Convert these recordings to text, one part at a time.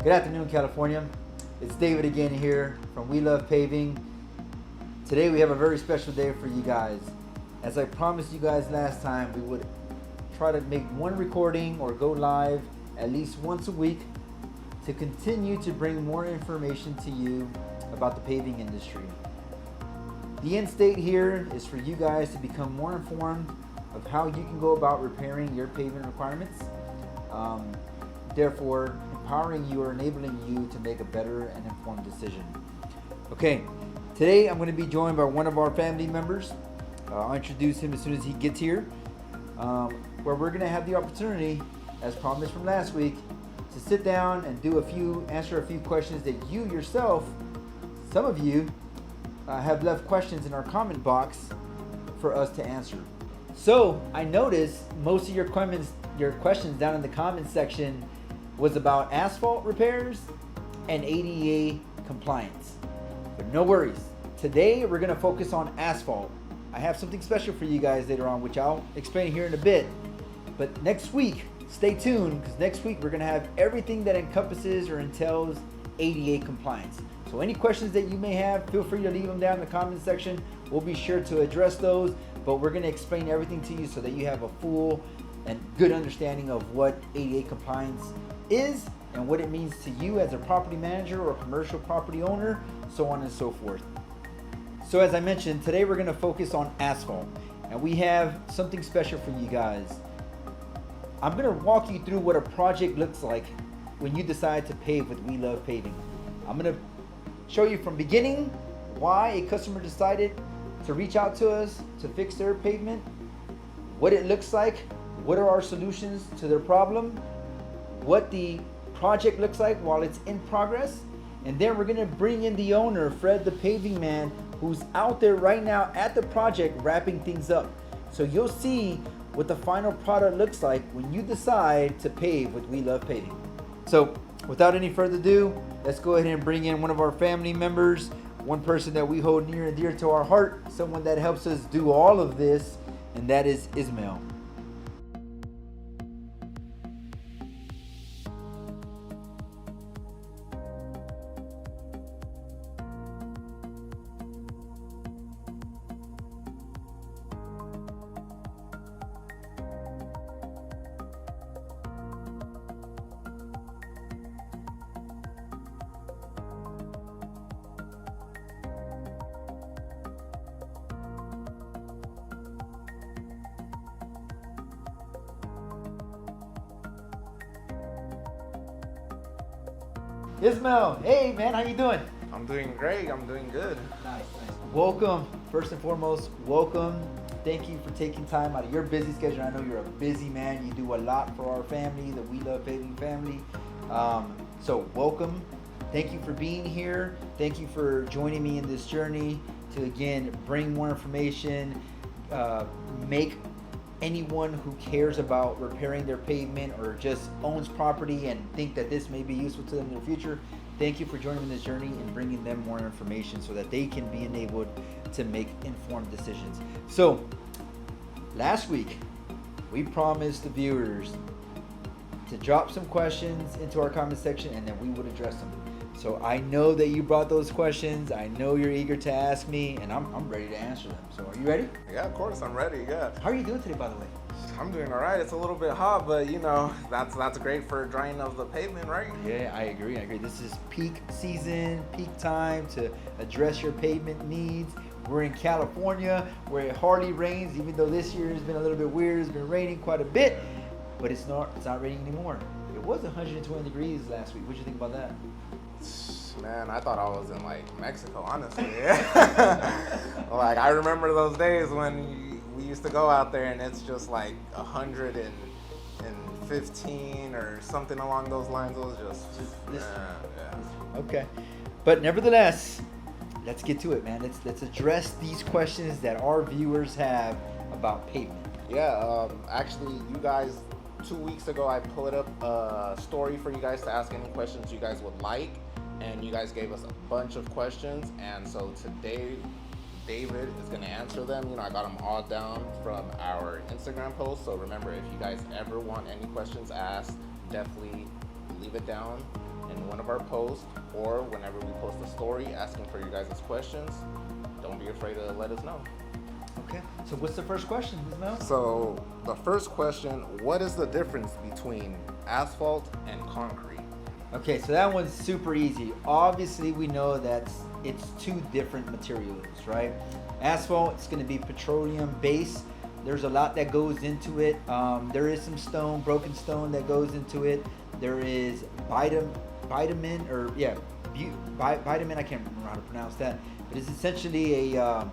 Good afternoon, California. It's David again here from We Love Paving. Today we have a very special day for you guys. As I promised you guys last time, we would try to make one recording or go live at least once a week to continue to bring more information to you about the paving industry. The end state here is for you guys to become more informed of how you can go about repairing your paving requirements. Therefore, empowering you or enabling you to make a better and informed decision. Okay, today I'm going to be joined by one of our family members. I'll introduce him as soon as he gets here, where we're going to have the opportunity, as promised from last week, to sit down and answer a few questions that you yourself, some of you, have left questions in our comment box for us to answer. So I noticed most of your questions down in the comment section was about asphalt repairs and ADA compliance. But no worries. Today we're going to focus on asphalt. I have something special for you guys later on, which I'll explain here in a bit. But next week, stay tuned, because next week we're going to have everything that encompasses or entails ADA compliance. So any questions that you may have, feel free to leave them down in the comment section. We'll be sure to address those, but we're going to explain everything to you so that you have a full and good understanding of what ADA compliance is and what it means to you as a property manager or commercial property owner, so on and so forth. So as I mentioned, today we're going to focus on asphalt, and we have something special for you guys. I'm going to walk you through what a project looks like when you decide to pave with We Love Paving. I'm going to show you from beginning why a customer decided to reach out to us to fix their pavement, what it looks like, what are our solutions to their problem, what the project looks like while it's in progress, and then we're going to bring in the owner, Fred The Pavingman, who's out there right now at the project wrapping things up. So you'll see what the final product looks like when you decide to pave with We Love Paving. So without any further ado, let's go ahead and bring in one of our family members, one person that we hold near and dear to our heart, someone that helps us do all of this, and that is Ismail. Ismail, hey man, how you doing? I'm doing great. I'm doing good. Nice. Welcome. First and foremost, welcome. Thank you for taking time out of your busy schedule. I know you're a busy man. You do a lot for our family, the We Love Paving family. So welcome. Thank you for being here. Thank you for joining me in this journey to, again, bring more information, make anyone who cares about repairing their pavement or just owns property and think that this may be useful to them in the future, thank you for joining me in this journey and bringing them more information so that they can be enabled to make informed decisions. So last week we promised the viewers to drop some questions into our comment section and then we would address them. So I know that you brought those questions. I know you're eager to ask me, and I'm ready to answer them. So are you ready? Yeah, of course, I'm ready. Yeah. How are you doing today, by the way? I'm doing all right. It's a little bit hot, but you know, that's great for drying of the pavement, right? Yeah, I agree. This is peak season, peak time to address your pavement needs. We're in California where it hardly rains, even though this year has been a little bit weird. It's been raining quite a bit, but it's not raining anymore. It was 120 degrees last week. What do you think about that? Man, I thought I was in like Mexico, honestly. Like I remember those days when we used to go out there and it's just like 115 or something along those lines. It was just yeah. Okay, but nevertheless, let's get to it, man. Let's address these questions that our viewers have about pavement. Yeah, actually, you guys, 2 weeks ago, I put up a story for you guys to ask any questions you guys would like. And you guys gave us a bunch of questions, and so today David is going to answer them. You know, I got them all down from our Instagram post, so remember, if you guys ever want any questions asked, definitely leave it down in one of our posts or whenever we post a story asking for you guys' questions. Don't be afraid to let us know. Okay. So what's the first question, Ms. Mel? So the first question, what is the difference between asphalt and concrete? Okay, so that one's super easy. Obviously, we know that it's two different materials, right? Asphalt, it's going to be petroleum based. There's a lot that goes into it. There is some stone, broken stone that goes into it. There is vitamin, vitamin. I can't remember how to pronounce that. But it's essentially a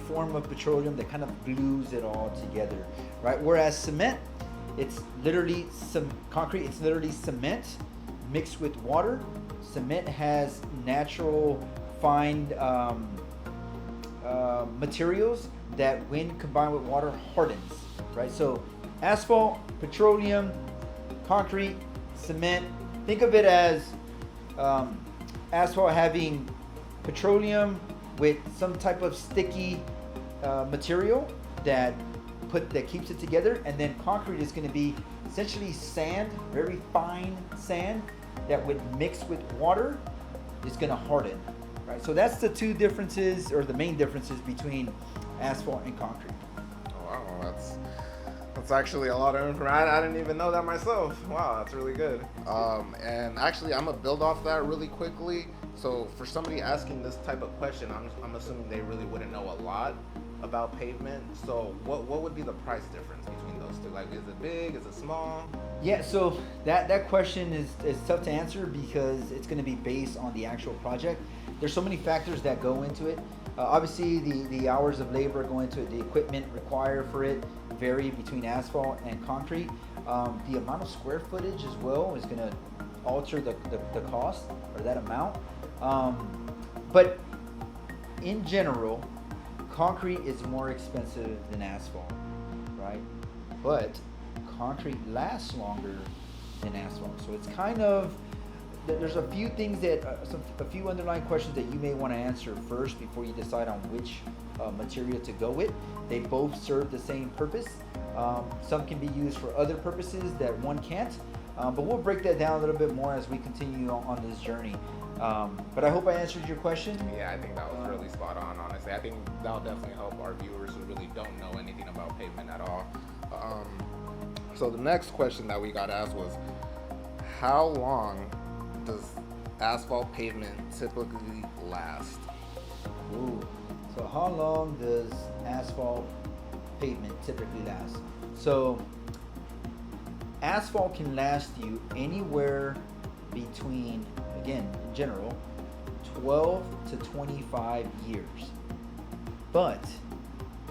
form of petroleum that kind of glues it all together, right? Whereas cement, it's literally concrete. It's literally cement mixed with water. Cement has natural fine materials that when combined with water hardens, right? So asphalt, petroleum, concrete, cement, think of it as asphalt having petroleum with some type of sticky material that keeps it together, and then concrete is going to be essentially sand, very fine sand that would mix with water is going to harden, right? So that's the two differences, or the main differences between asphalt and concrete. Oh, wow, that's actually a lot of information. I didn't even know that myself. Wow, that's really good. And actually, I'm gonna build off that really quickly. So for somebody asking this type of question, I'm assuming they really wouldn't know a lot about pavement. So what would be the price difference between those two? Like, is it big? Is it small? Yeah, so that question is tough to answer because it's going to be based on the actual project. There's so many factors that go into it. Obviously, the hours of labor go into it. The equipment required for it vary between asphalt and concrete. The amount of square footage as well is going to alter the cost, or that amount. But in general, concrete is more expensive than asphalt, right? But concrete lasts longer than asphalt. So it's kind of, there's a few things that, a few underlying questions that you may want to answer first before you decide on which material to go with. They both serve the same purpose. Some can be used for other purposes that one can't. But we'll break that down a little bit more as we continue on this journey. But I hope I answered your question. Yeah, I think that was really spot on, honestly. I think that'll definitely help our viewers who really don't know anything about pavement at all. So the next question that we got asked was, how long does asphalt pavement typically last? Ooh. So how long does asphalt pavement typically last? So asphalt can last you anywhere between, again, in general, 12 to 25 years. But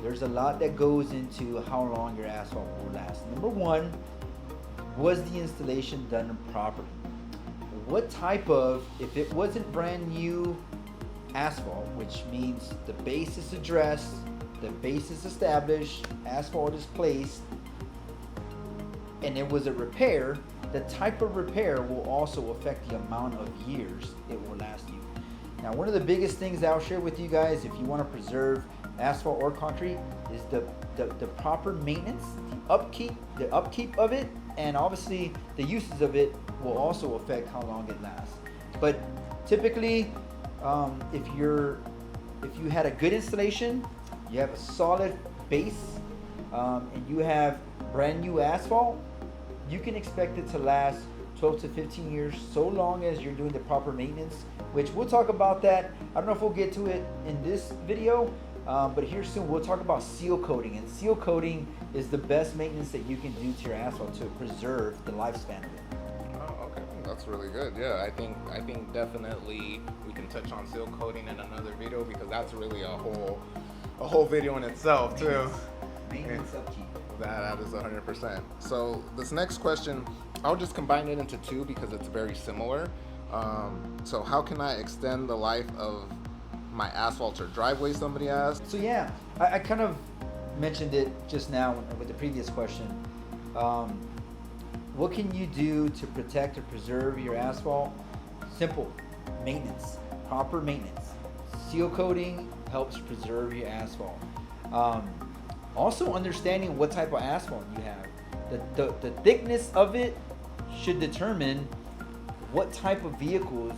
there's a lot that goes into how long your asphalt will last. Number one, was the installation done properly? What type of, if it wasn't brand new asphalt, which means the base is addressed, the base is established, asphalt is placed, and it was a repair, the type of repair will also affect the amount of years it will last you. Now, one of the biggest things that I'll share with you guys, if you want to preserve asphalt or concrete, is the proper maintenance, the upkeep of it, and obviously the uses of it will also affect how long it lasts. But typically, if you had a good installation, you have a solid base, and you have brand new asphalt, you can expect it to last 12 to 15 years, so long as you're doing the proper maintenance, which we'll talk about that. I don't know if we'll get to it in this video, but here soon we'll talk about seal coating. And seal coating is the best maintenance that you can do to your asphalt to preserve the lifespan of it. Oh, okay, that's really good. Yeah, I think definitely we can touch on seal coating in another video because that's really a whole video in itself too. Maintenance upkeep. That is 100%. So this next question, I'll just combine it into two because it's very similar. So how can I extend the life of my asphalt or driveway, somebody asked. So yeah, I kind of mentioned it just now with the previous question. What can you do to protect or preserve your asphalt? Simple, maintenance, proper maintenance. Seal coating helps preserve your asphalt. Also understanding what type of asphalt you have. The thickness of it should determine what type of vehicles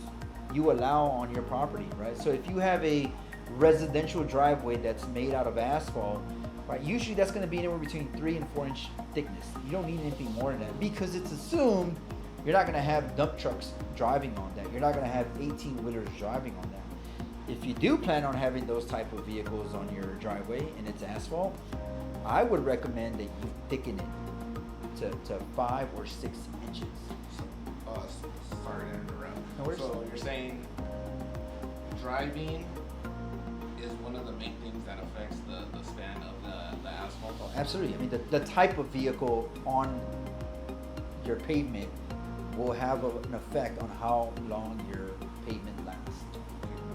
you allow on your property, right? So if you have a residential driveway that's made out of asphalt, right, usually that's going to be anywhere between 3 and 4 inch thickness. You don't need anything more than that, because it's assumed you're not going to have dump trucks driving on that. You're not going to have 18-wheelers driving on that. If you do plan on having those type of vehicles on your driveway and it's asphalt, I would recommend that you thicken it to 5 or 6 inches. Sorry to interrupt. No worries. So you're saying driving is one of the main things that affects the span of the asphalt? Absolutely. I mean, the type of vehicle on your pavement will have an effect on how long your pavement lasts,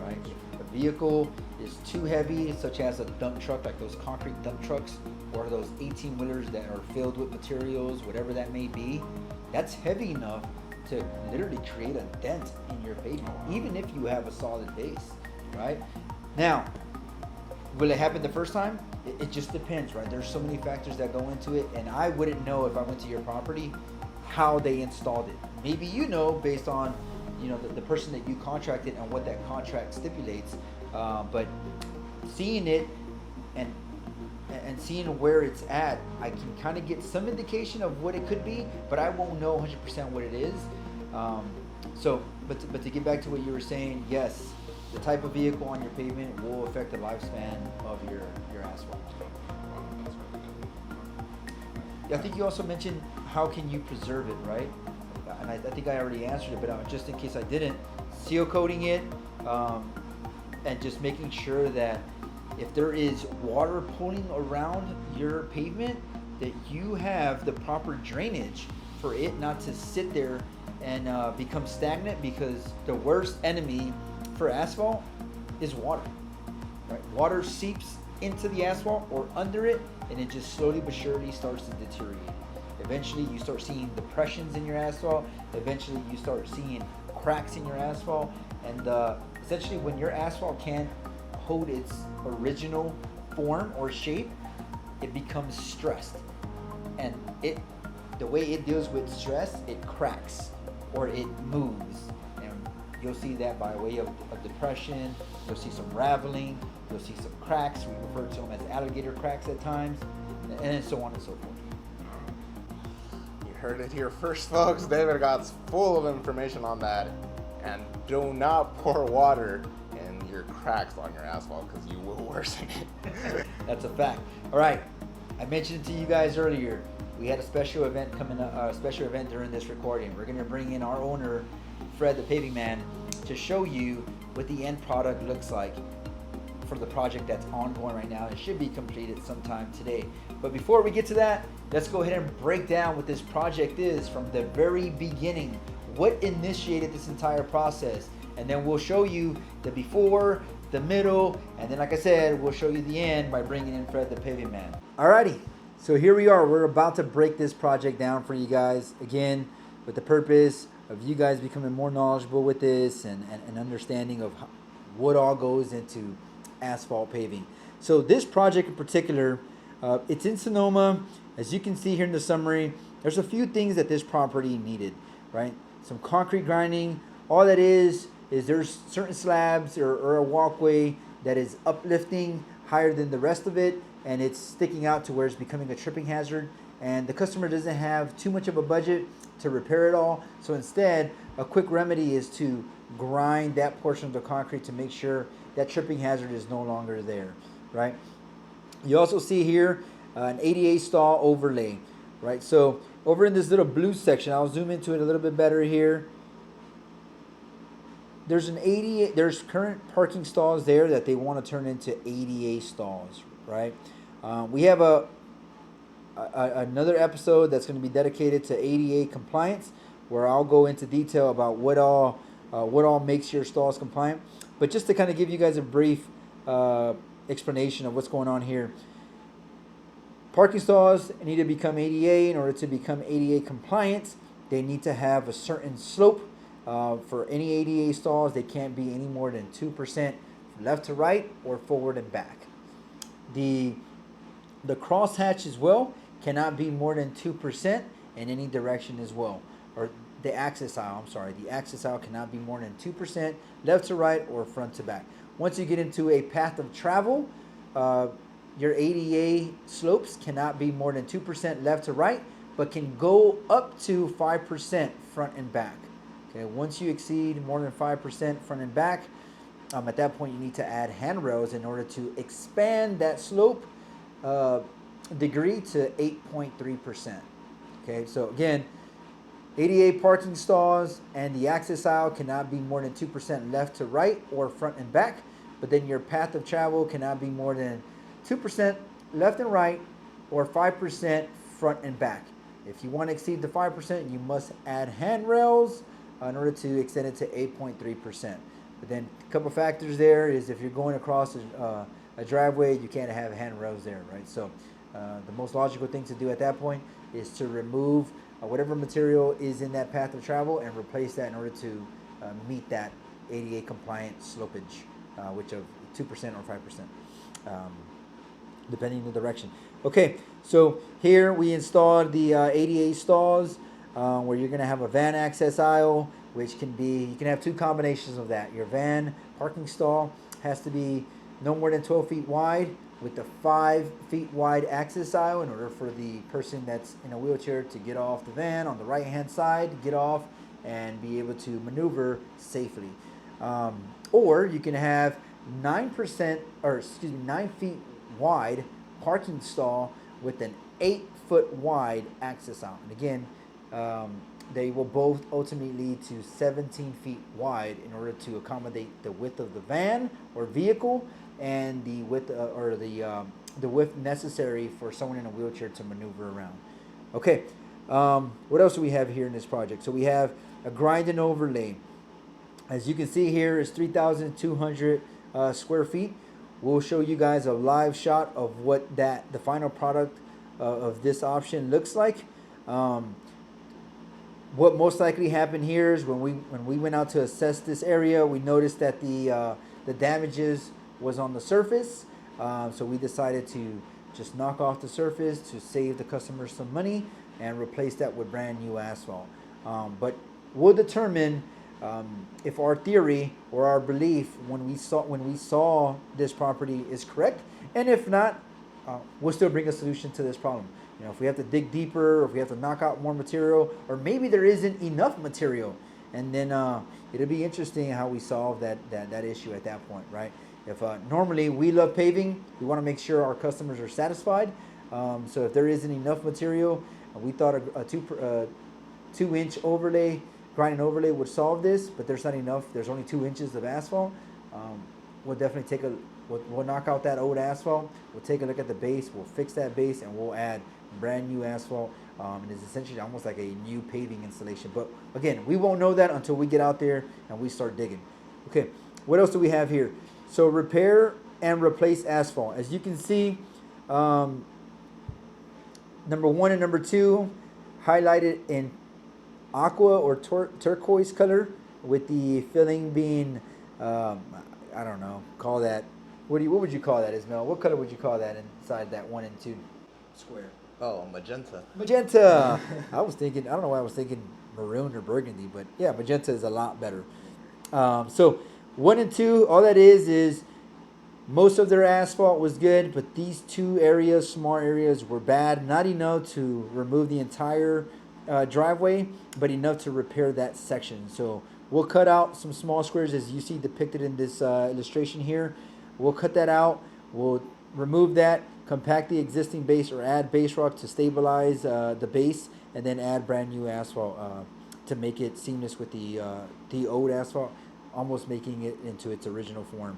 right? If a vehicle is too heavy, such as a dump truck, like those concrete dump trucks, or those 18-wheelers that are filled with materials, whatever that may be, that's heavy enough to literally create a dent in your pavement, even if you have a solid base, right? Now, will it happen the first time? It just depends, right? There's so many factors that go into it, and I wouldn't know if I went to your property how they installed it. Maybe you know based on, you know, the person that you contracted and what that contract stipulates, but seeing it and seeing where it's at, I can kind of get some indication of what it could be, but I won't know 100% what it is. But to get back to what you were saying, yes, the type of vehicle on your pavement will affect the lifespan of your asphalt. Yeah, I think you also mentioned how can you preserve it, right? And I think I already answered it, but just in case I didn't, seal coating it, and just making sure that if there is water pooling around your pavement, that you have the proper drainage for it not to sit there and become stagnant, because the worst enemy for asphalt is water, right? Water seeps into the asphalt or under it, and it just slowly but surely starts to deteriorate. Eventually you start seeing depressions in your asphalt. Eventually you start seeing cracks in your asphalt, and essentially when your asphalt can't hold its original form or shape, it becomes stressed, and the way it deals with stress, it cracks or it moves, and you'll see that by way of depression. You'll see some raveling, you'll see some cracks. We refer to them as alligator cracks at times, and so on and so forth. You heard it here first, folks. David got full of information on that. And do not pour water in your cracks on your asphalt, because you will worsen it. That's a fact. All right, I mentioned to you guys earlier, we had a special event coming up, during this recording. We're gonna bring in our owner, Fred The Pavingman, to show you what the end product looks like for the project that's ongoing right now. It should be completed sometime today. But before we get to that, let's go ahead and break down what this project is from the very beginning. What initiated this entire process, and then we'll show you the before, the middle, and then like I said, we'll show you the end by bringing in Fred The Pavingman. Alrighty, so here we are. We're about to break this project down for you guys, again, with the purpose of you guys becoming more knowledgeable with this and understanding of what all goes into asphalt paving. So this project in particular, it's in Sonoma. As you can see here in the summary, there's a few things that this property needed, right? Some concrete grinding. All that is there's certain slabs or a walkway that is uplifting higher than the rest of it, and it's sticking out to where it's becoming a tripping hazard, and the customer doesn't have too much of a budget to repair it all. So instead, a quick remedy is to grind that portion of the concrete to make sure that tripping hazard is no longer there, right? You also see here an ADA stall overlay, right? So over in this little blue section, I'll zoom into it a little bit better here. There's current parking stalls there that they want to turn into ADA stalls, right? We have another episode that's going to be dedicated to ADA compliance, where I'll go into detail about what all makes your stalls compliant. But just to kind of give you guys a brief explanation of what's going on here. Parking stalls need to become ADA. In order to become ADA compliant, they need to have a certain slope. For any ADA stalls, they can't be any more than 2% left to right or forward and back. The crosshatch as well cannot be more than 2% in any direction as well. Or the access aisle, the access aisle cannot be more than 2% left to right or front to back. Once you get into a path of travel, your ADA slopes cannot be more than 2% left to right, but can go up to 5% front and back. Okay, once you exceed more than 5% front and back, at that point you need to add handrails in order to expand that slope degree to 8.3%. Okay, so again, ADA parking stalls and the access aisle cannot be more than 2% left to right or front and back, but then your path of travel cannot be more than 2% left and right or 5% front and back. If you want to exceed the 5%, you must add handrails in order to extend it to 8.3%. But then a couple factors there is if you're going across a driveway, you can't have handrails there, right? So the most logical thing to do at that point is to remove whatever material is in that path of travel and replace that in order to meet that ADA compliant slopage, which of 2% or 5%, depending on the direction. Okay, so here we installed the ADA stalls where you're going to have a van access aisle, which can be, you can have two combinations of that. Your van parking stall has to be no more than 12 feet wide with the 5 feet wide access aisle in order for the person that's in a wheelchair to get off the van on the right hand side, get off and be able to maneuver safely. Or you can have 9 feet wide parking stall with an 8 foot wide access aisle. And again, they will both ultimately lead to 17 feet wide in order to accommodate the width of the van or vehicle and the width the width necessary for someone in a wheelchair to maneuver around. Okay, what else do we have here in this project? So we have a grind and overlay. As you can see here, is 3,200 square feet. We'll show you guys a live shot of what the final product of this option looks like. What most likely happened here is when we went out to assess this area, we noticed that the damages was on the surface. So we decided to just knock off the surface to save the customer some money and replace that with brand new asphalt. But we'll determine if our theory or our belief when we saw this property is correct, and if not, we'll still bring a solution to this problem. You know, if we have to dig deeper, or if we have to knock out more material, or maybe there isn't enough material, and then it'll be interesting how we solve that issue at that point, right? If normally we love paving, we want to make sure our customers are satisfied. So if there isn't enough material, we thought a 2-inch overlay, grinding overlay would solve this, but there's not enough. There's only 2 inches of asphalt. We'll definitely we'll knock out that old asphalt. We'll take a look at the base. We'll fix that base, and we'll add brand new asphalt. And it's essentially almost like a new paving installation. But again, we won't know that until we get out there and we start digging. Okay, what else do we have here? So repair and replace asphalt. As you can see, number 1 and number 2 highlighted in aqua or turquoise color, with the filling being I don't know, call that, what would you call that, Ismail? What color would you call that inside that 1 and 2 square? Oh, magenta. Magenta. I was thinking, I don't know why I was thinking maroon or burgundy, but yeah, magenta is a lot better. So 1 and 2, all that is most of their asphalt was good, but these 2 areas, small areas, were bad. Not enough to remove the entire driveway, but enough to repair that section. So we'll cut out some small squares as you see depicted in this illustration here. We'll cut that out. We'll remove that, compact the existing base or add base rock to stabilize the base, and then add brand new asphalt to make it seamless with the old asphalt, almost making it into its original form.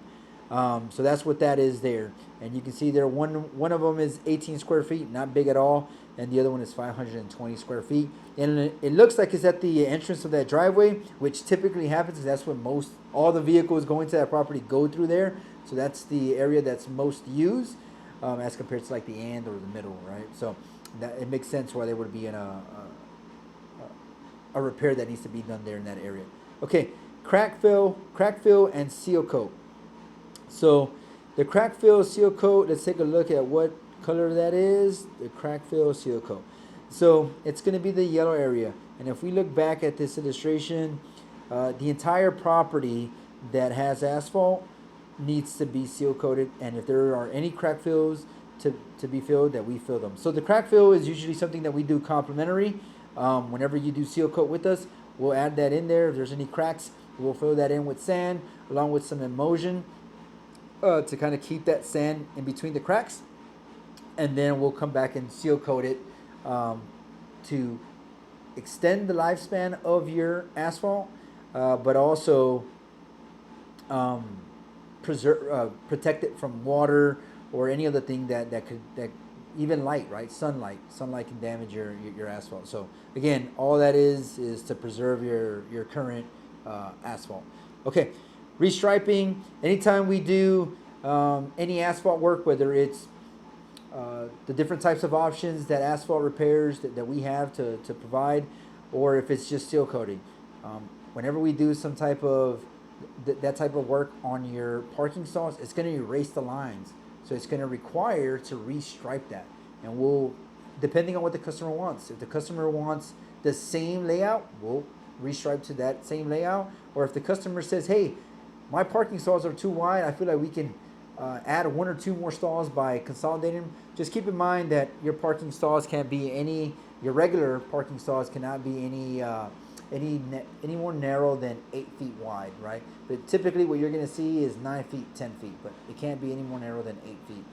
So that's what that is there. And you can see there one of them is 18 square feet, not big at all, and the other one is 520 square feet. And it looks like it's at the entrance of that driveway, which typically happens because that's when all the vehicles going to that property go through there. So that's the area that's most used as compared to like the end or the middle, right? So that it makes sense why there would be a repair that needs to be done there in that area. Okay, crack fill and seal coat. So the crack fill seal coat, let's take a look at what color that is. The crack fill seal coat. So it's going to be the yellow area, And if we look back at this illustration, the entire property that has asphalt needs to be seal coated, and if there are any crack fills to be filled, that we fill them. So the crack fill is usually something that we do complimentary. Whenever you do seal coat with us, we'll add that in there. If there's any cracks, we'll fill that in with sand along with some emulsion to kind of keep that sand in between the cracks, and then we'll come back and seal coat it to extend the lifespan of your asphalt, but also protect it from water or any other thing that even light, right? Sunlight can damage your asphalt. So again, all that is to preserve your current asphalt. Okay, restriping. Anytime we do any asphalt work, whether it's the different types of options that asphalt repairs that we have to provide, or if it's just seal coating. Whenever we do some type of that type of work on your parking stalls, it's going to erase the lines. So it's going to require to restripe that. And we'll, depending on what the customer wants. If the customer wants the same layout, we'll restripe to that same layout. Or if the customer says, hey, my parking stalls are too wide, I feel like we can add 1 or 2 more stalls by consolidating them. Just keep in mind that your parking stalls can't be your regular parking stalls cannot be any more narrow than 8 feet wide, right? But typically what you're going to see is 9 feet, 10 feet, but it can't be any more narrow than 8 feet.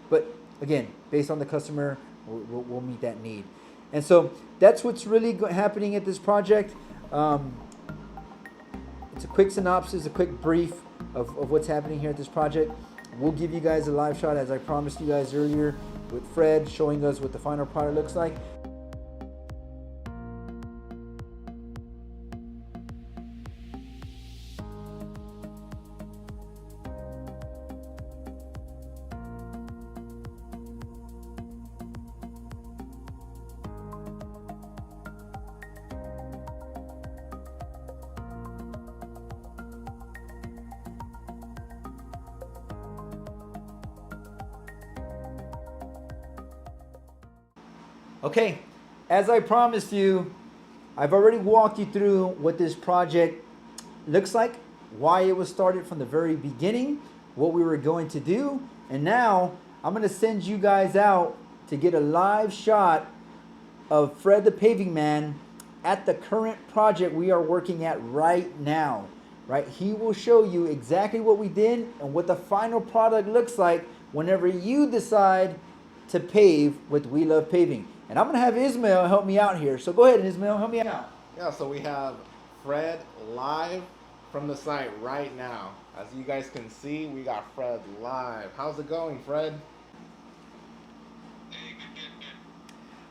But again, based on the customer, we'll meet that need. And so that's what's really happening at this project. It's a quick synopsis, a quick brief of what's happening here at this project. We'll give you guys a live shot, as I promised you guys earlier, with Fred showing us what the final product looks like. Okay, as I promised you, I've already walked you through what this project looks like, why it was started from the very beginning, what we were going to do, and now I'm going to send you guys out to get a live shot of Fred the Pavingman at the current project we are working at right now. Right? He will show you exactly what we did and what the final product looks like whenever you decide to pave with We Love Paving. And I'm going to have Ismail help me out here. So go ahead, Ismail, help me out. Yeah, so we have Fred live from the site right now. As you guys can see, we got Fred live. How's it going, Fred? Hey, good.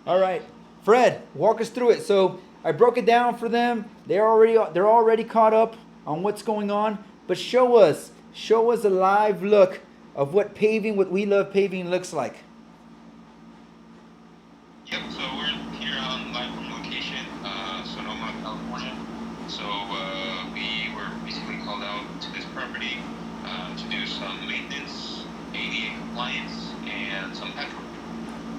All right, Fred, walk us through it. So I broke it down for them. They're already caught up on what's going on. But show us a live look of what paving, what We Love Paving looks like. Yep, so we're here on live from location, Sonoma, California. So we were basically called out to this property to do some maintenance, ADA compliance, and some patch work.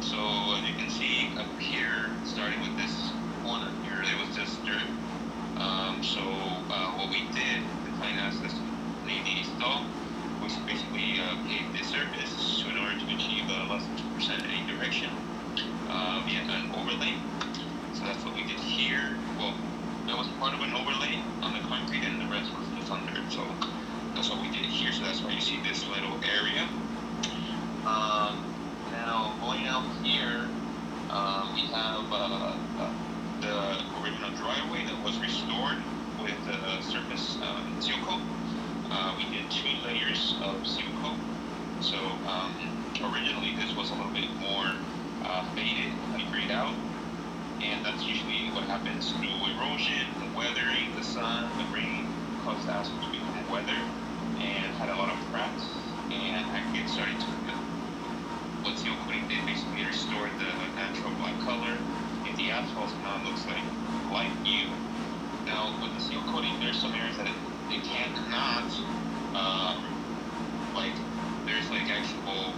So as you can see up here, starting with this corner here, it was just dirt. So what we did, the client asked us to ADA install, was basically pave this surface in order to achieve less than 2% in any direction. Via an overlay. So that's what we did here. Well, that was part of an overlay on the concrete and the rest was just on dirt. So that's what we did here. So that's why you see this little area. Now going out here, we have the original driveway that was restored with surface seal coat. We did 2 layers of seal coat. So originally this was a little bit more faded and grayed out, and that's usually what happens through erosion, the weathering, the sun, the rain caused the asphalt to become weathered and had a lot of cracks, and it started to what seal coating did basically restored the natural black color. If the asphalt now looks like light new. Now with the seal coating, there's some areas that it cannot like there's like actual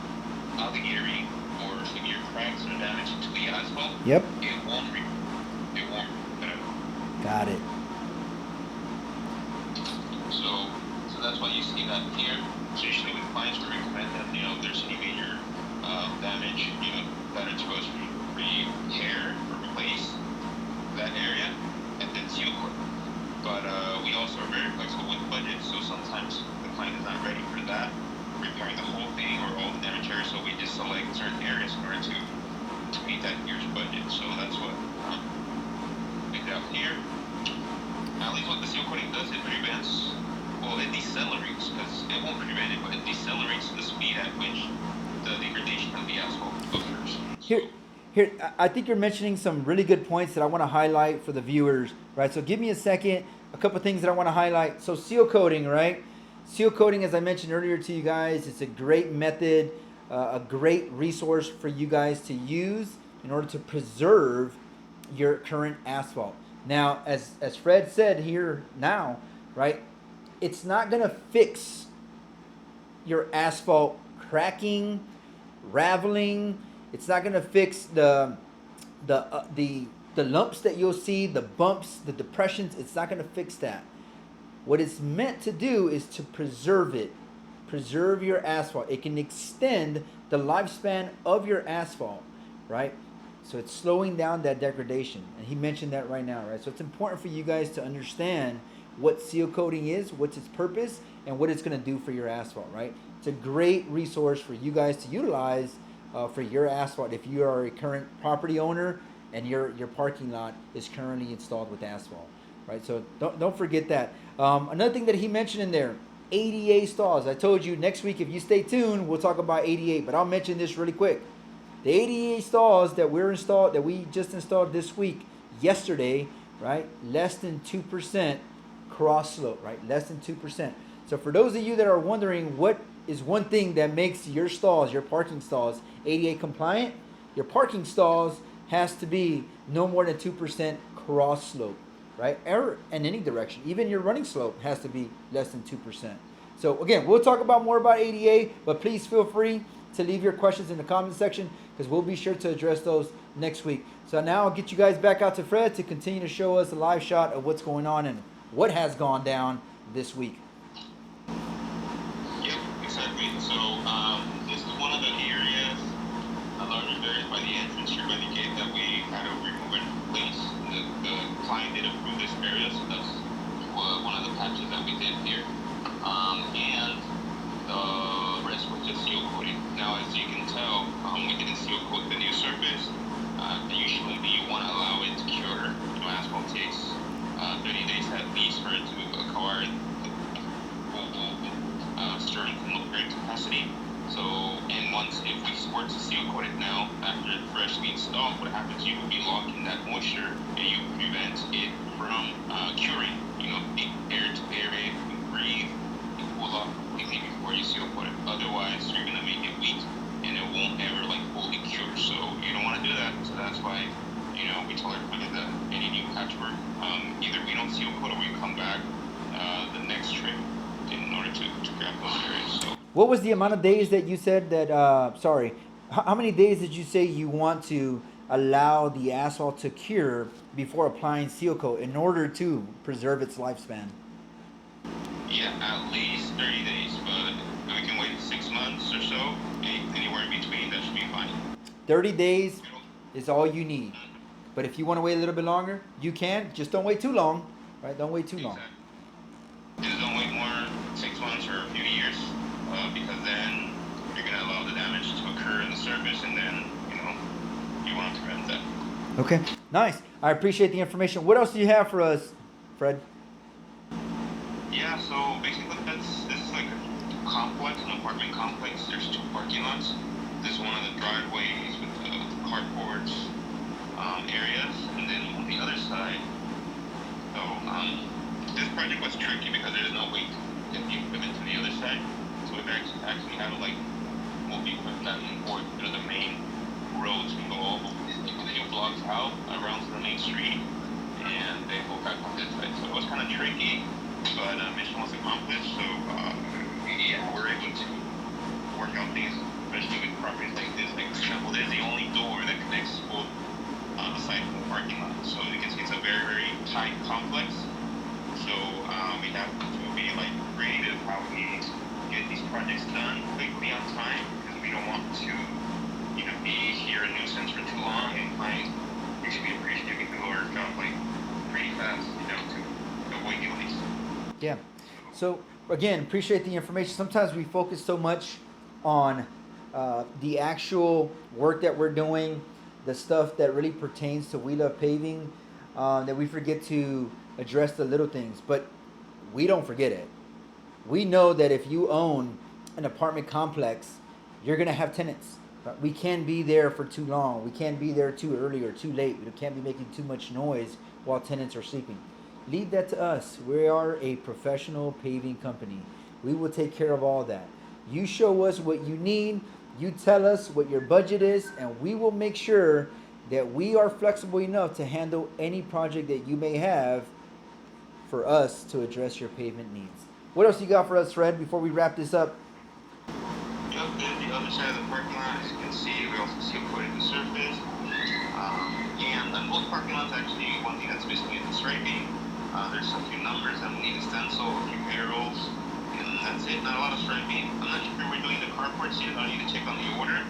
alligatoring or severe cracks or damage to the asphalt. Yep. It won't Got it. So that's why you see that here. So usually with clients, we recommend that, you know, if there's any major damage, you know, better to us repair or replace that area and then seal coat. But we also are very flexible with budget, so sometimes the client is not ready for that, repairing the whole thing or all the damage areas, so we just select certain areas in order to meet that year's budget. So that's what we got here. At least what the seal coating does, it prevents, well, it decelerates, because it won't prevent it, but it decelerates the speed at which the degradation of the asphalt occurs. Here, I think you're mentioning some really good points that I want to highlight for the viewers, right? So give me a second, a couple things that I want to highlight. So seal coating, right? Seal coating, as I mentioned earlier to you guys, it's a great method, a great resource for you guys to use in order to preserve your current asphalt. Now, as Fred said here now, right, it's not going to fix your asphalt cracking, raveling. It's not going to fix the lumps that you'll see, the bumps, the depressions. It's not going to fix that. What it's meant to do is to preserve it. Preserve your asphalt. It can extend the lifespan of your asphalt, right? So it's slowing down that degradation. And he mentioned that right now, right? So it's important for you guys to understand what seal coating is, what's its purpose, and what it's going to do for your asphalt, right? It's a great resource for you guys to utilize for your asphalt if you are a current property owner and your parking lot is currently installed with asphalt, right? So don't forget that. Another thing that he mentioned in there, ADA stalls. I told you next week, if you stay tuned, we'll talk about ADA, but I'll mention this really quick. The ADA stalls that we just installed this week, yesterday, right? Less than 2% cross slope, right? Less than 2%. So for those of you that are wondering what is one thing that makes your stalls, your parking stalls, ADA compliant, your parking stalls has to be no more than 2% cross slope, right? Error in any direction. Even your running slope has to be less than 2%. So again, we'll talk about more about ADA, but please feel free to leave your questions in the comment section because we'll be sure to address those next week. So now I'll get you guys back out to Fred to continue to show us a live shot of what's going on and what has gone down this week. Yep, exactly. So this is one of the areas, a larger area by the entrance here by the gate that we had to remove and replace. The client did approve this area, so that's one of the patches that we did here. And the rest was just seal coating. Now, as you can tell, we didn't seal coat the new surface. Usually, you want to allow it to cure. You know, asphalt takes 30 days at least for it to acquire strength and upgrade capacity. So, and once if we were to seal coat it now after it freshly installed, what happens? You will be locking that moisture, and you prevent it from curing. You know, the air to air, you breathe, you cool off completely before you seal coat it. Otherwise, you're gonna make it weak, and it won't ever like fully cure. So you don't want to do that. So that's why, you know, we tell everybody that any new patchwork, either we don't seal coat or we come back the next trip in order to grab those areas. So. What was the amount of days that you said that, how many days did you say you want to allow the asphalt to cure before applying seal coat in order to preserve its lifespan? Yeah, at least 30 days, but we can wait 6 months or so, anywhere in between, that should be fine. 30 days is all you need. But if you want to wait a little bit longer, you can. Just don't wait too long, right? Don't wait too long. Just don't wait more 6 months or a few years, because then you're going to allow the damage to occur in the surface, and then, you know, you want to prevent that. Okay, nice. I appreciate the information. What else do you have for us, Fred? Yeah, so basically this is like a complex, an apartment complex. There's 2 parking lots. This is one of the driveways with the carports areas, and then on the other side. So this project was tricky because there's no way to get the equipment to the other side. So we've actually had to like move the equipment or the main roads and go all the new blocks out around to the main street, and they go back on this side. So it was kind of tricky, but mission was accomplished. So yeah, we're able to work out things, especially with properties like this. Like for example, there's the only door that connects both the side and the parking lot. So you can see it's a very, very tight complex. So we have to be like creative how we get these projects done quickly on time because we don't want to, be here a nuisance for too long, and clients usually appreciate we can go our job like pretty fast, to avoid delays. Yeah. So again, appreciate the information. Sometimes we focus so much on the actual work that we're doing, the stuff that really pertains to We Love Paving, that we forget to address the little things. But we don't forget it. We know that if you own an apartment complex, you're gonna have tenants. We can't be there for too long. We can't be there too early or too late. We can't be making too much noise while tenants are sleeping. Leave that to us. We are a professional paving company. We will take care of all that. You show us what you need, you tell us what your budget is, and we will make sure that we are flexible enough to handle any project that you may have for us to address your pavement needs. What else you got for us, Fred, before we wrap this up? Yep, the other side of the parking lot, as you can see, we also seal coated the surface. And on both parking lots, actually, one thing that's missing is the striping. There's a few numbers that we need a stencil, a few arrows, and that's it. Not a lot of striping. I'm not sure if we're doing the carports yet. I need to check on the order.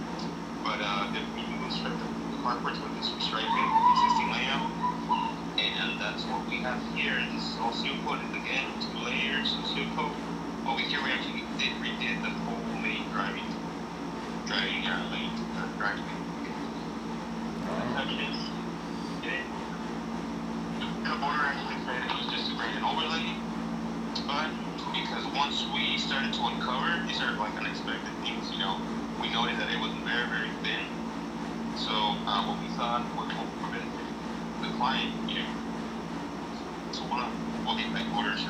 But if we will stripe the carports with this striping, existing layout. And that's what we have here. This is all seal coated again, 2 layers of seal coat. Over here, we actually redid the whole main driving lane. The border actually said it was just a gradient overlay, but because once we started to uncover, these are like unexpected things, we noticed that it was very, very thin. So what we thought would prevent the client, to one of all the effect orders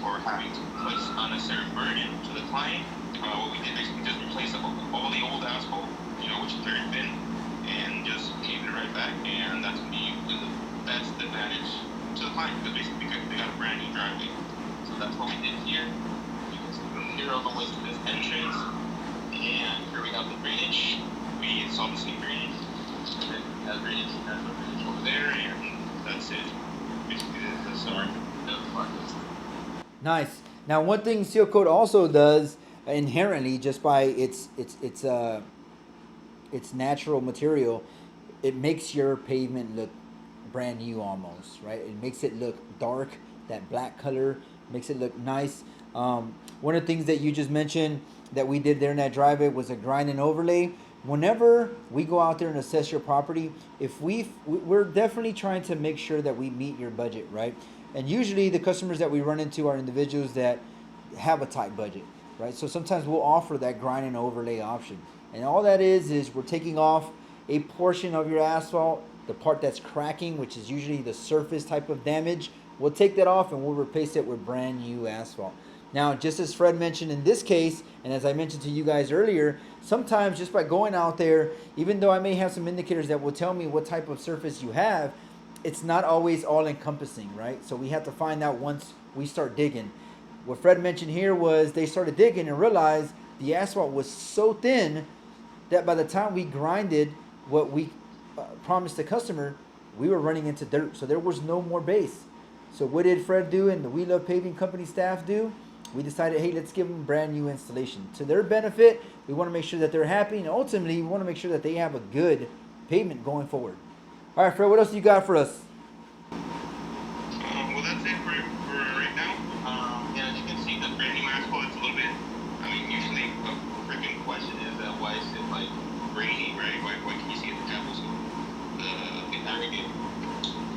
or having to place unnecessary burden to the client. What we did basically just replace all the old asphalt, which is very thin, and just paved it right back, and that's going to be the best advantage to the client because basically they got a brand new driveway. So that's what we did here. You can see from here all the way to this entrance, and here we have the drainage. We installed the same drainage, and then has drainage over there, and that's it. Basically, this is our project. Nice. Now, one thing Seal Coat also does inherently, just by its natural material, it makes your pavement look brand new almost, right? It makes it look dark, that black color makes it look nice. One of the things that you just mentioned that we did there in that driveway was a grind and overlay. Whenever we go out there and assess your property, we're definitely trying to make sure that we meet your budget, right? And usually the customers that we run into are individuals that have a tight budget, right? So sometimes we'll offer that grind and overlay option. And all that is we're taking off a portion of your asphalt, the part that's cracking, which is usually the surface type of damage. We'll take that off and we'll replace it with brand new asphalt. Now, just as Fred mentioned in this case, and as I mentioned to you guys earlier, sometimes just by going out there, even though I may have some indicators that will tell me what type of surface you have, it's not always all encompassing, right? So we have to find out once we start digging. What Fred mentioned here was they started digging and realized the asphalt was so thin that by the time we grinded what we promised the customer, we were running into dirt. So there was no more base. So what did Fred do and the We Love Paving Company staff do? We decided, hey, let's give them brand new installation. To their benefit, we want to make sure that they're happy, and ultimately, we want to make sure that they have a good pavement going forward. All right, Fred, what else you got for us? Well, that's it for right now. And as you can see, the brand new asphalt, it's a little bit, usually a freaking question is why is it like grainy, right? Why can you see the apples, the aggregate?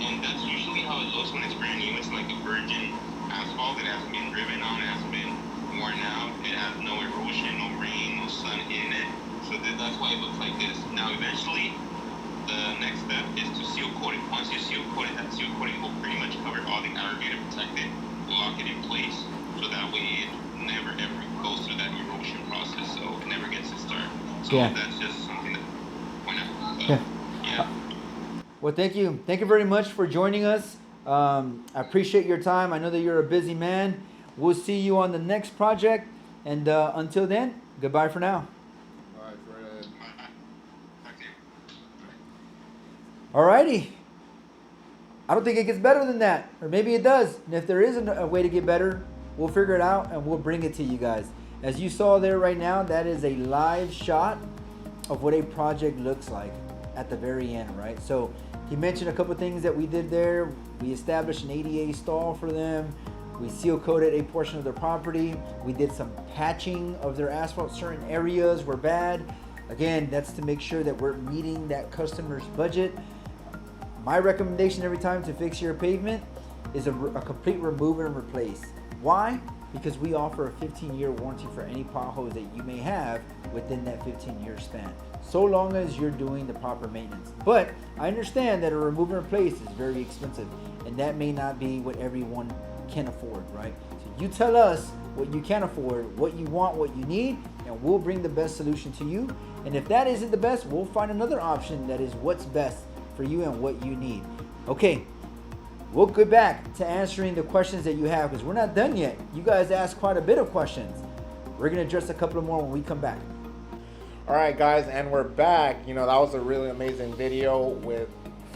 And that's usually how it looks when it's brand new. It's like a virgin asphalt. It hasn't been driven on, it hasn't been worn out, it has no erosion, no rain, no sun in it. So that's why it looks like this. Now, eventually, the next step is to seal coat it. Once you seal coat it, that seal coating will pretty much cover all the aggregate and protect it, lock it in place, so that way it never ever goes through that erosion process, so it never gets its start. So that's just something that went out. Yeah. Well, thank you. Thank you very much for joining us. I appreciate your time. I know that you're a busy man. We'll see you on the next project. And until then, goodbye for now. All right, Fred. Talk to you. Alrighty. I don't think it gets better than that, or maybe it does. And if there is a way to get better, we'll figure it out and we'll bring it to you guys. As you saw there right now, that is a live shot of what a project looks like at the very end, right? So he mentioned a couple things that we did there. We established an ADA stall for them. We seal coated a portion of their property. We did some patching of their asphalt. Certain areas were bad. Again, that's to make sure that we're meeting that customer's budget. My recommendation every time to fix your pavement is a complete remove and replace. Why? Because we offer a 15-year warranty for any potholes that you may have within that 15-year span, so long as you're doing the proper maintenance. But I understand that a remove and replace is very expensive, and that may not be what everyone can afford, right? So you tell us what you can afford, what you want, what you need, and we'll bring the best solution to you. And if that isn't the best, we'll find another option that is what's best for you and what you need. Okay, we'll get back to answering the questions that you have, because we're not done yet. You guys asked quite a bit of questions. We're gonna address a couple more when we come back. All right, guys, and we're back. You know, that was a really amazing video with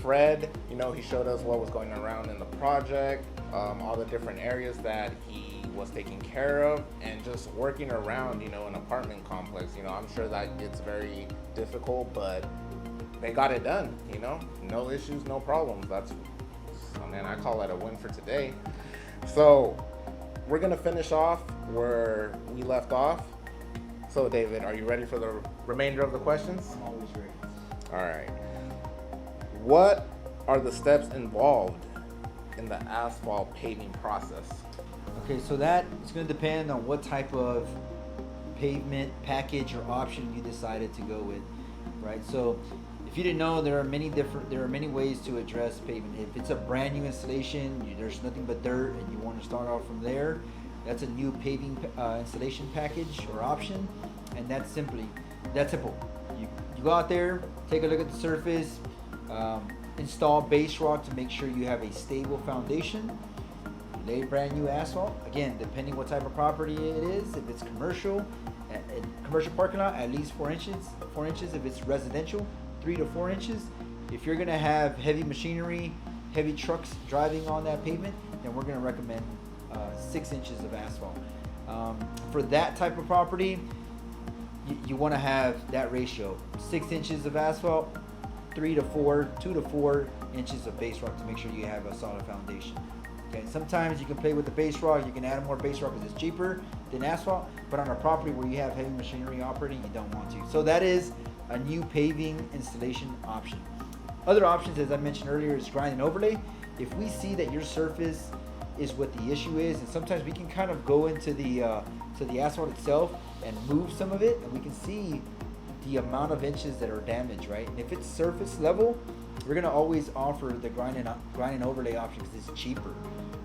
Fred. You know, he showed us what was going around in the project, all the different areas that he was taking care of, and just working around, you know, an apartment complex. You know, I'm sure that it's very difficult, but they got it done, you know, no issues, no problems. That's, I mean, I call that a win for today. So we're gonna finish off where we left off. So David, are you ready for the remainder of the questions? I'm always ready. All right. What are the steps involved in the asphalt paving process? Okay, so that is going to depend on what type of pavement package or option you decided to go with, right? So if you didn't know, there are many ways to address pavement. If it's a brand new installation, there's nothing but dirt, and you want to start off from there, that's a new paving installation package or option, and that's simple. You go out there, take a look at the surface, install base rock to make sure you have a stable foundation, lay brand new asphalt. Again, depending what type of property it is, if it's commercial parking lot, at least 4 inches. If it's residential, 3 to 4 inches. If you're gonna have heavy machinery, heavy trucks driving on that pavement, then we're gonna recommend 6 inches of asphalt. For that type of property, you want to have that ratio: 6 inches of asphalt, 2 to 4 inches of base rock to make sure you have a solid foundation. Okay, sometimes you can play with the base rock. You can add more base rock because it's cheaper than asphalt. But on a property where you have heavy machinery operating, you don't want to. So that is a new paving installation option. Other options, as I mentioned earlier, is grind and overlay. If we see that your surface is what the issue is, and sometimes we can kind of go into the asphalt itself and move some of it, and we can see the amount of inches that are damaged, right? And if it's surface level, we're gonna always offer the grind and overlay option because it's cheaper,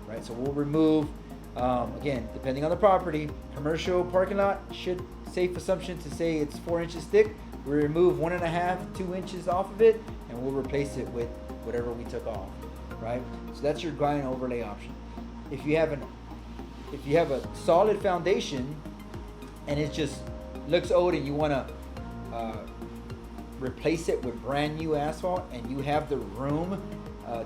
right? So we'll remove, again, depending on the property, commercial parking lot, safe assumption to say it's 4 inches thick. We remove 1.5, 2 inches off of it, and we'll replace it with whatever we took off, right? So that's your grind and overlay option. If you have a solid foundation and it just looks old and you want to replace it with brand new asphalt, and you have the room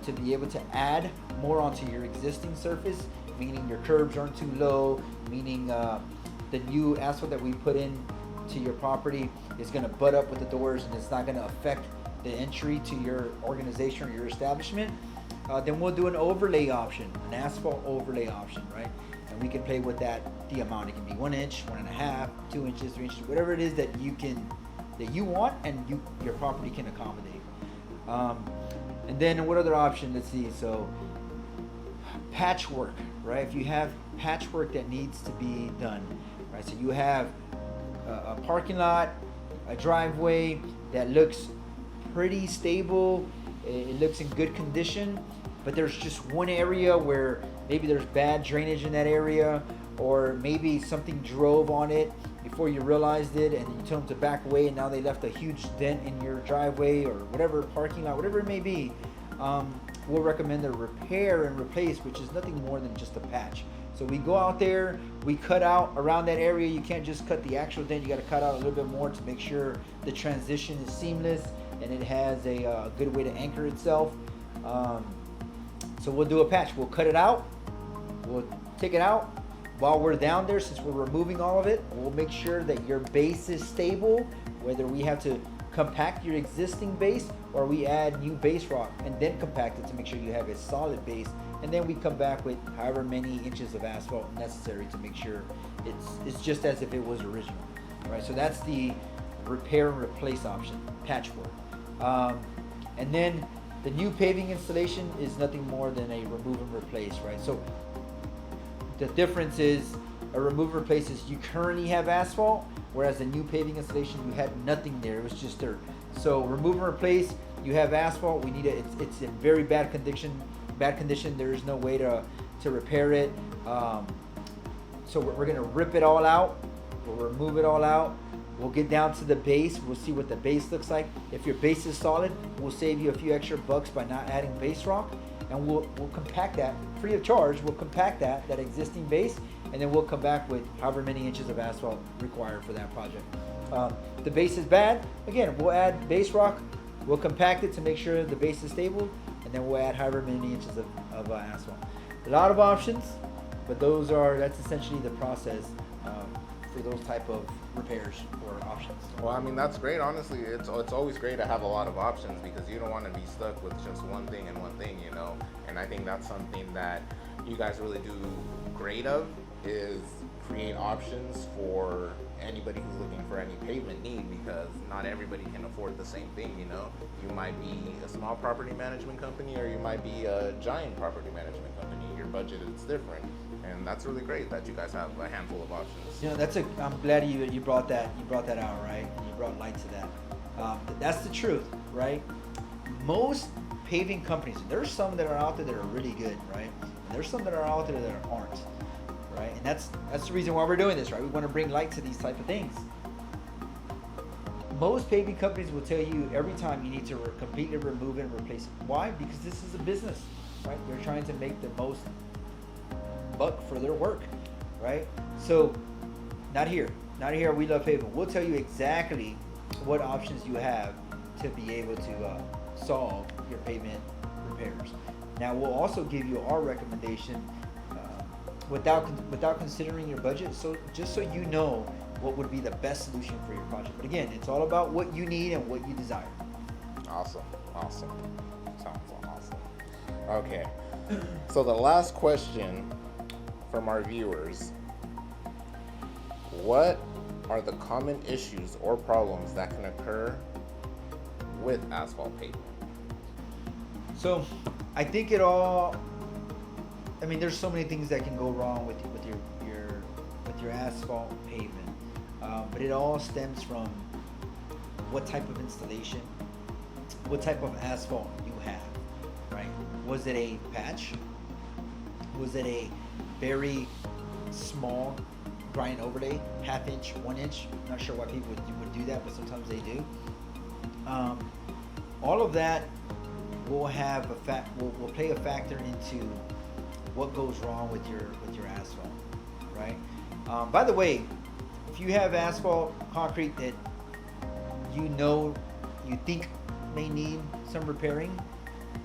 to be able to add more onto your existing surface, meaning your curbs aren't too low, meaning the new asphalt that we put in to your property is going to butt up with the doors and it's not going to affect the entry to your organization or your establishment, then we'll do an overlay option, an asphalt overlay option, right? And we can play with that, the amount. It can be 1 inch, 1.5, 2 inches, 3 inches, whatever it is that you want and your property can accommodate. And then what other option? Let's see. So patchwork, right? If you have patchwork that needs to be done, right? So you have a parking lot, a driveway that looks pretty stable, it looks in good condition, but there's just one area where maybe there's bad drainage in that area, or maybe something drove on it before you realized it and you told them to back away and now they left a huge dent in your driveway or whatever, parking lot, whatever it may be. We'll recommend a repair and replace, which is nothing more than just a patch. So we go out there, we cut out around that area. You can't just cut the actual dent, you got to cut out a little bit more to make sure the transition is seamless and it has a good way to anchor itself. So we'll do a patch. We'll cut it out. We'll take it out. While we're down there, since we're removing all of it, we'll make sure that your base is stable, whether we have to compact your existing base or we add new base rock and then compact it to make sure you have a solid base. And then we come back with however many inches of asphalt necessary to make sure it's just as if it was original. All right, so that's the repair and replace option, patchwork. And then the new paving installation is nothing more than a remove and replace, right? So the difference is a remove and replace is you currently have asphalt, whereas the new paving installation, you had nothing there, it was just dirt. So remove and replace, you have asphalt, we need it, it's in very bad condition, there is no way to repair it. So we're gonna rip it all out, we'll remove it all out, we'll get down to the base, we'll see what the base looks like. If your base is solid, we'll save you a few extra bucks by not adding base rock, and we'll compact that, free of charge, we'll compact that existing base, and then we'll come back with however many inches of asphalt required for that project. If the base is bad, again, we'll add base rock, we'll compact it to make sure the base is stable, and then we'll add however many inches of asphalt. A lot of options, but that's essentially the process for those type of repairs or options. Well, I mean, that's great. Honestly, it's always great to have a lot of options because you don't want to be stuck with just one thing, you know. And I think that's something that you guys really do great of, is create options for anybody who's looking for any pavement need, because not everybody can afford the same thing, you know. You might be a small property management company or you might be a giant property management company. Your budget is different, and that's really great that you guys have a handful of options. You know, I'm glad you brought that out, right? You brought light to that. That's the truth, right? Most paving companies, there's some that are out there that are really good, right? And there's some that are out there that aren't, right? And that's the reason why we're doing this, right? We want to bring light to these type of things. Most paving companies will tell you every time you need to completely remove and replace it. Why? Because this is a business, right? They're trying to make the most buck for their work, right? So not here we love paving. We'll tell you exactly what options you have to be able to solve your pavement repairs. Now we'll also give you our recommendation without considering your budget, so just so you know what would be the best solution for your project. But again, it's all about what you need and what you desire. Awesome. Sounds awesome. Okay, so the last question from our viewers: what are the common issues or problems that can occur with asphalt pavement? So I think there's so many things that can go wrong with your asphalt pavement, but it all stems from what type of installation, what type of asphalt you have, right? Was it a patch? Was it a very small grind overlay, half inch, 1 inch? I'm not sure why people would do that, but sometimes they do. All of that will have will play a factor into what goes wrong with your asphalt, right? By the way, if you have asphalt concrete that you think may need some repairing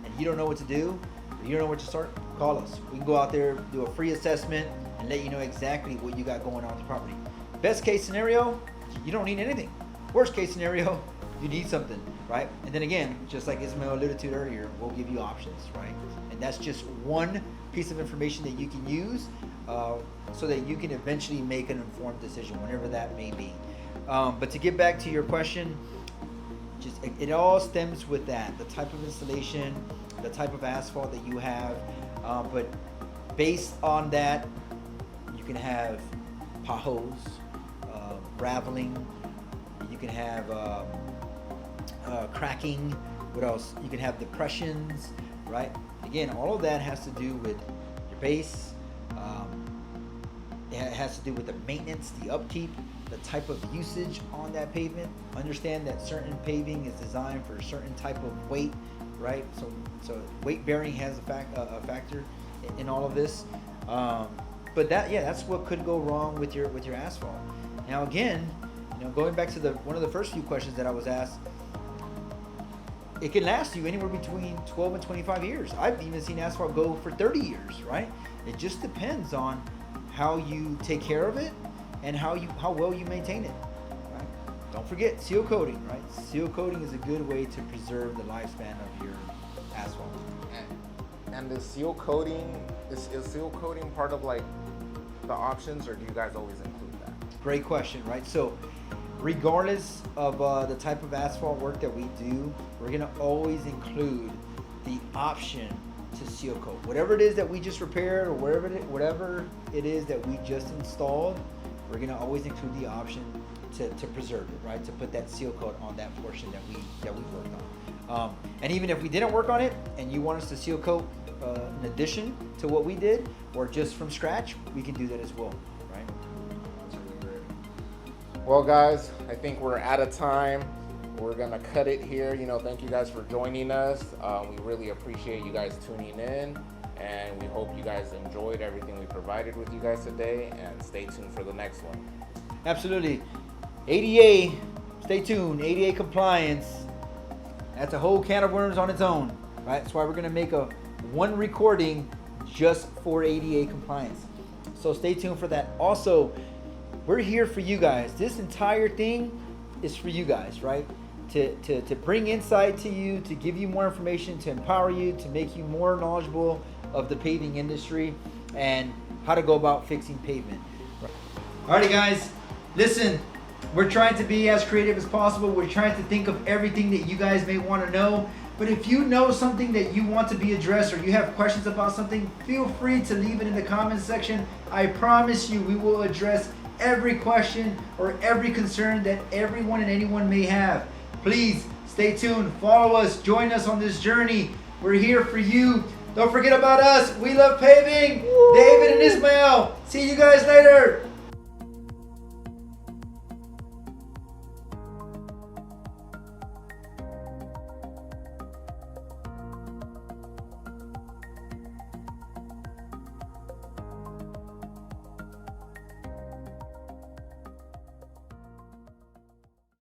and you don't know what to do, or you don't know where to start, call us. We can go out there, do a free assessment, and let you know exactly what you got going on with the property. Best case scenario, you don't need anything. Worst case scenario, you need something, right? And then again, just like Ismail alluded to earlier, we'll give you options, right? And that's just one piece of information that you can use so that you can eventually make an informed decision, whatever that may be. But to get back to your question, it all stems with that, the type of installation, the type of asphalt that you have. But based on that, you can have potholes, raveling, you can have cracking. What else? You can have depressions, right? Again, all of that has to do with your base. It has to do with the maintenance, the upkeep, the type of usage on that pavement. Understand that certain paving is designed for a certain type of weight, right? So weight bearing has a factor in all of this. But that's what could go wrong with your asphalt. Now again, going back to one of the first few questions that I was asked, it can last you anywhere between 12 and 25 years. I've even seen asphalt go for 30 years, right? It just depends on how you take care of it and how well you maintain it, right? Don't forget seal coating, right? Seal coating is a good way to preserve the lifespan of your asphalt. And the seal coating, is seal coating part of like the options, or do you guys always include that? Great question, right? So regardless of the type of asphalt work that we do, we're gonna always include the option to seal coat. Whatever it is that we just repaired, or whatever it is that we just installed, we're gonna always include the option to preserve it, right? To put that seal coat on that portion that we worked on. And even if we didn't work on it, and you want us to seal coat in addition to what we did, or just from scratch, we can do that as well, right? That's really great. Well, guys, I think we're out of time. We're gonna cut it here. Thank you guys for joining us. We really appreciate you guys tuning in, and we hope you guys enjoyed everything we provided with you guys today, and stay tuned for the next one. Absolutely. ADA, stay tuned. ADA compliance, that's a whole can of worms on its own, right? That's why we're gonna make one recording just for ADA compliance. So stay tuned for that. Also, we're here for you guys. This entire thing is for you guys, right? To bring insight to you, to give you more information, to empower you, to make you more knowledgeable of the paving industry and how to go about fixing pavement. Alrighty guys, listen, we're trying to be as creative as possible. We're trying to think of everything that you guys may want to know. But if you know something that you want to be addressed, or you have questions about something, feel free to leave it in the comments section. I promise you we will address every question or every concern that everyone and anyone may have. Please stay tuned, follow us, join us on this journey. We're here for you. Don't forget about us. We love paving. David and Ismael. See you guys later.